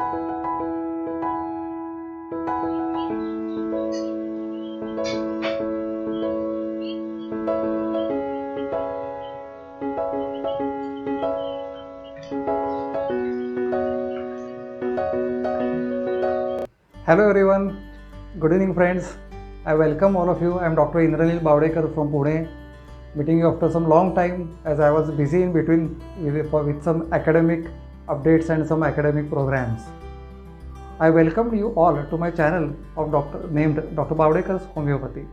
Hello everyone, good evening friends. I welcome all of you. I am Dr. Indranil Bavdekar from Pune, meeting you after some long time as I was busy in between with some academic updates and some academic programs. I welcome you all to my channel of named Dr. Bavdekar's Homeopathy.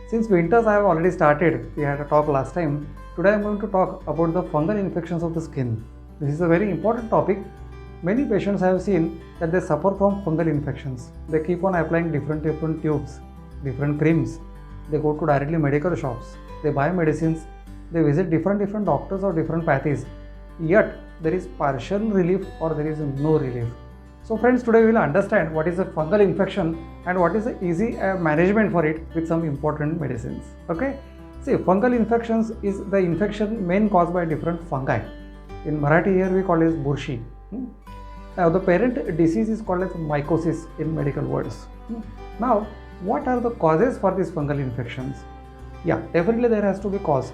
Since winters I have already started, we had a talk last time. Today I am going to talk about the fungal infections of the skin. This is a very important topic. Many patients have seen that they suffer from fungal infections. They keep on applying different tubes, different creams. They go to directly medical shops. They buy medicines. They visit different doctors or different pathies. Yet there is partial relief or there is no relief. So friends, today we will understand what is a fungal infection and what is the easy management for it with some important medicines. Okay. See, fungal infections is the infection main caused by different fungi. In Marathi here we call it burshi. Now the parent disease is called as mycosis in medical words. Now what are the causes for these fungal infections? Yeah, definitely there has to be cause.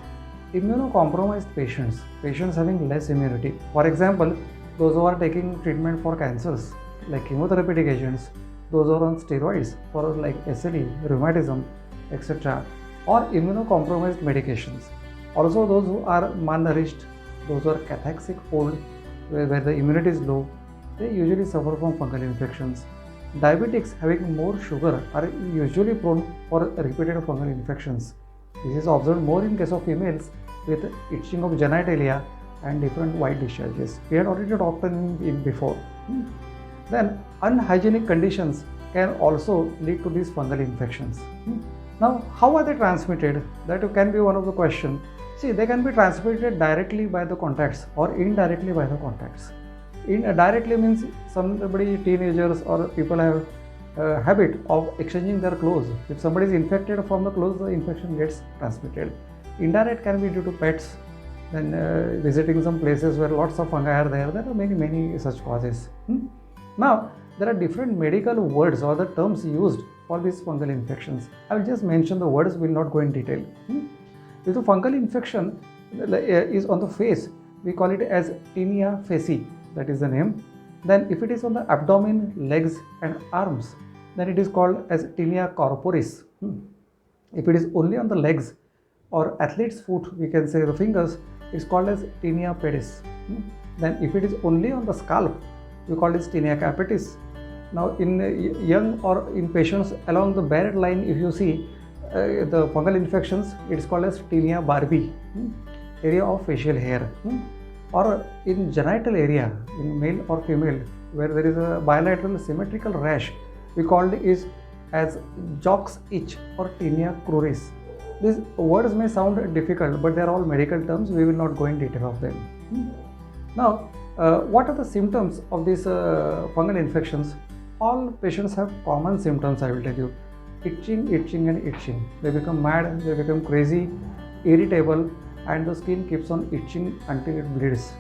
Immunocompromised patients having less immunity. For example, those who are taking treatment for cancers like chemotherapeutic agents, those who are on steroids for like SLE, rheumatism, etc. or immunocompromised medications. Also those who are malnourished, those who are cathaxic old, where the immunity is low, they usually suffer from fungal infections. Diabetics having more sugar are usually prone for repeated fungal infections. This is observed more in case of females with itching of genitalia and different white discharges. We had already talked in before. Then unhygienic conditions can also lead to these fungal infections. Now how are they transmitted? That can be one of the questions. See, they can be transmitted directly by the contacts or indirectly by the contacts. Directly means somebody, teenagers or people have a habit of exchanging their clothes. If somebody is infected from the clothes, the infection gets transmitted. Indirect can be due to pets, then visiting some places where lots of fungi are there. There are many such causes. Now, there are different medical words or the terms used for these fungal infections. I will just mention the words, will not go in detail. If the fungal infection is on the face, we call it as tinea facie. That is the name. Then if it is on the abdomen, legs and arms, then it is called as tinea corporis. If it is only on the legs or athlete's foot, we can say the fingers, it's called as tinea pedis. Then if it is only on the scalp, we call it tinea capitis. Now in young or in patients along the Barrett line, if you see the fungal infections, it is called as tinea barbi, area of facial hair. Or in genital area, in male or female, where there is a bilateral symmetrical rash, we call it as Jock's itch or tinea cruris. These words may sound difficult, but they are all medical terms. We will not go in detail of them. Now, what are the symptoms of these fungal infections? All patients have common symptoms, I will tell you. Itching and itching. They become mad, they become crazy, irritable, and the skin keeps on itching until it bleeds.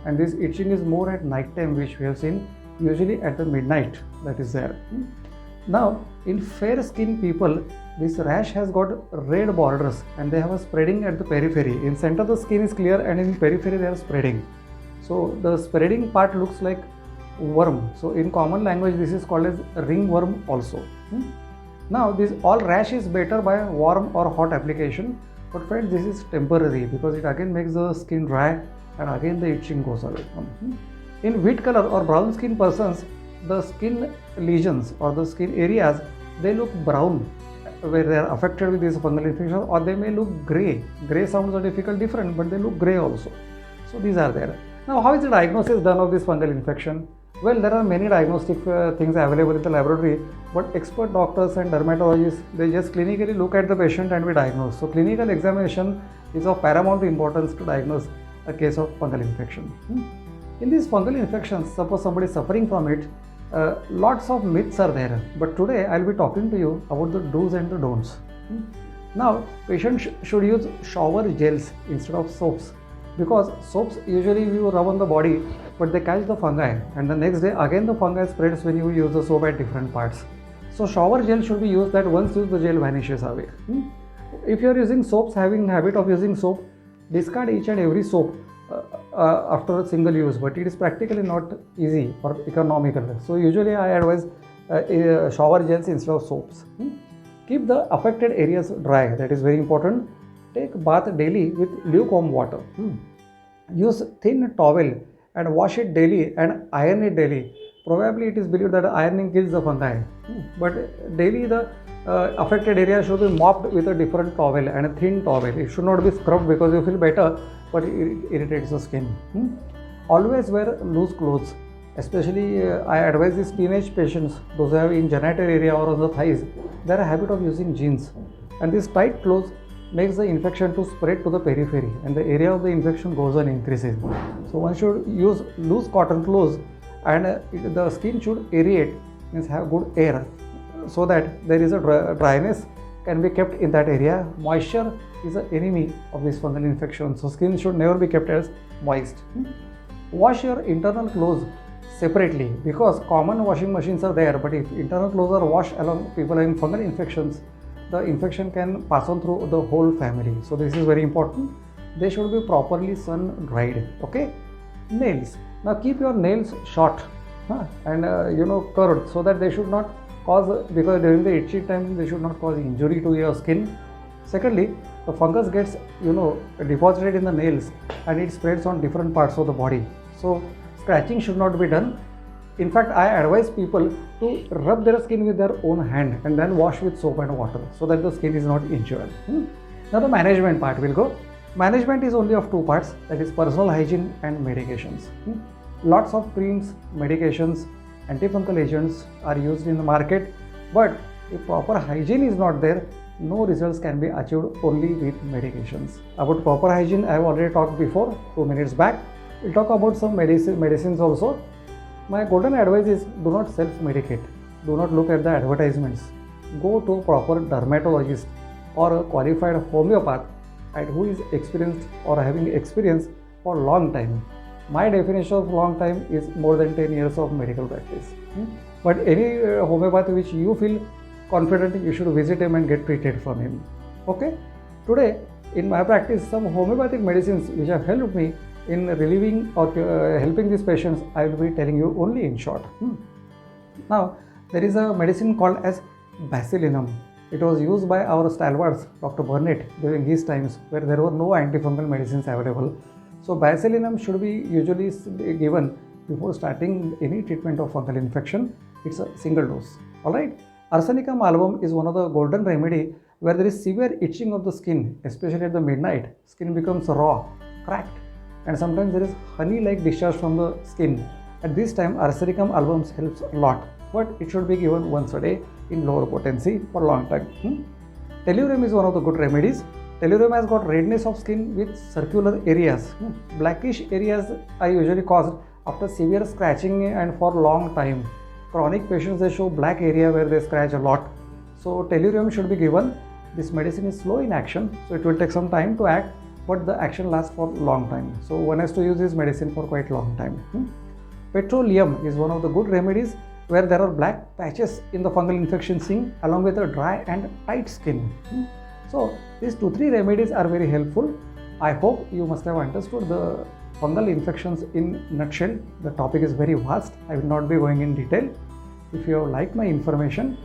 And this itching is more at night time, which we have seen usually at the midnight, that is there. Now in fair skin people, this rash has got red borders and they have a spreading at the periphery. In center the skin is clear and in periphery they are spreading. So the spreading part looks like worm. So in common language this is called as ringworm also. Now this all rash is better by warm or hot application. But friends, this is temporary because it again makes the skin dry and again the itching goes away. In wheat color or brown skin persons, the skin lesions or the skin areas, they look brown where they are affected with this fungal infection, or they may look grey. Grey sounds are different, but they look grey also. So these are there. Now how is the diagnosis done of this fungal infection? Well, there are many diagnostic things available in the laboratory, but expert doctors and dermatologists, they just clinically look at the patient and we diagnose. So clinical examination is of paramount importance to diagnose a case of fungal infection. In these fungal infections, suppose somebody is suffering from it, lots of myths are there. But today I will be talking to you about the do's and the don'ts. Now, patients should use shower gels instead of soaps. because soaps usually you rub on the body, but they catch the fungi, and the next day again the fungi spreads when you use the soap at different parts. So shower gel should be used, that once used the gel vanishes away. If you are using soaps, having habit of using soap, discard each and every soap after a single use, but it is practically not easy or economical. So usually I advise shower gels instead of soaps. Keep the affected areas dry, that is very important. Take bath daily with lukewarm water. Use thin towel and wash it daily and iron it daily. Probably it is believed that ironing kills the fungi, but daily the affected area should be mopped with a different towel and a thin towel. It should not be scrubbed because you feel better, but it irritates the skin. Always wear loose clothes. Especially I advise these teenage patients, those who have in genital area or on the thighs, they are a habit of using jeans, and this tight clothes makes the infection to spread to the periphery, and the area of the infection goes on increasing. So one should use loose cotton clothes, and the skin should aerate, means have good air, so that there is a dryness can be kept in that area. Moisture is an enemy of this fungal infection, so skin should never be kept as moist. Wash your internal clothes separately, because common washing machines are there, but if internal clothes are washed along people having fungal infections, the infection can pass on through the whole family. So this is very important. They should be properly sun dried. Okay. Nails. Now keep your nails short and curved, so that they should not cause, because during the itchy time they should not cause injury to your skin. Secondly, the fungus gets deposited in the nails and it spreads on different parts of the body. So scratching should not be done. In fact, I advise people to rub their skin with their own hand and then wash with soap and water, so that the skin is not injured. Now the management part will go. Management is only of two parts, that is personal hygiene and medications. Lots of creams, medications, antifungal agents are used in the market, but if proper hygiene is not there, no results can be achieved only with medications. About proper hygiene, I have already talked before, 2 minutes back. We'll talk about some medicines also. My golden advice is, do not self-medicate. Do not look at the advertisements. Go to a proper dermatologist or a qualified homeopath and who is experienced or having experience for a long time. My definition of long time is more than 10 years of medical practice. But any homeopath which you feel confident, you should visit him and get treated from him. Okay? Today, in my practice, some homeopathic medicines which have helped me in relieving or helping these patients, I will be telling you only in short. Now, there is a medicine called as Basilinum. It was used by our stalwarts, Dr. Burnett, during his times where there were no antifungal medicines available. So Basilinum should be usually given before starting any treatment of fungal infection. It's a single dose. Alright. Arsenicum album is one of the golden remedy where there is severe itching of the skin, especially at the midnight. Skin becomes raw, cracked, and sometimes there is honey-like discharge from the skin. At this time, Arsenicum albums helps a lot, but it should be given once a day in lower potency for a long time. Tellurium is one of the good remedies. Tellurium has got redness of skin with circular areas. Blackish areas are usually caused after severe scratching and for long time. Chronic patients, they show black area where they scratch a lot. So tellurium should be given. This medicine is slow in action, so it will take some time to act, but the action lasts for a long time. So one has to use this medicine for quite a long time. Petroleum is one of the good remedies where there are black patches in the fungal infection skin along with a dry and tight skin. So these 2-3 remedies are very helpful. I hope you must have understood the fungal infections in nutshell. The topic is very vast. I will not be going in detail. If you like my information,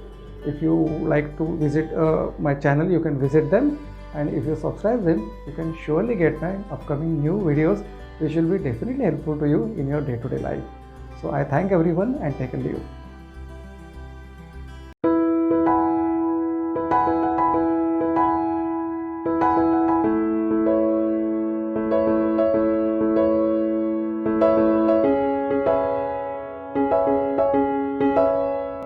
if you like to visit my channel, you can visit them, and if you subscribe them, you can surely get my upcoming new videos which will be definitely helpful to you in your day-to-day life. So I thank everyone and take a leave.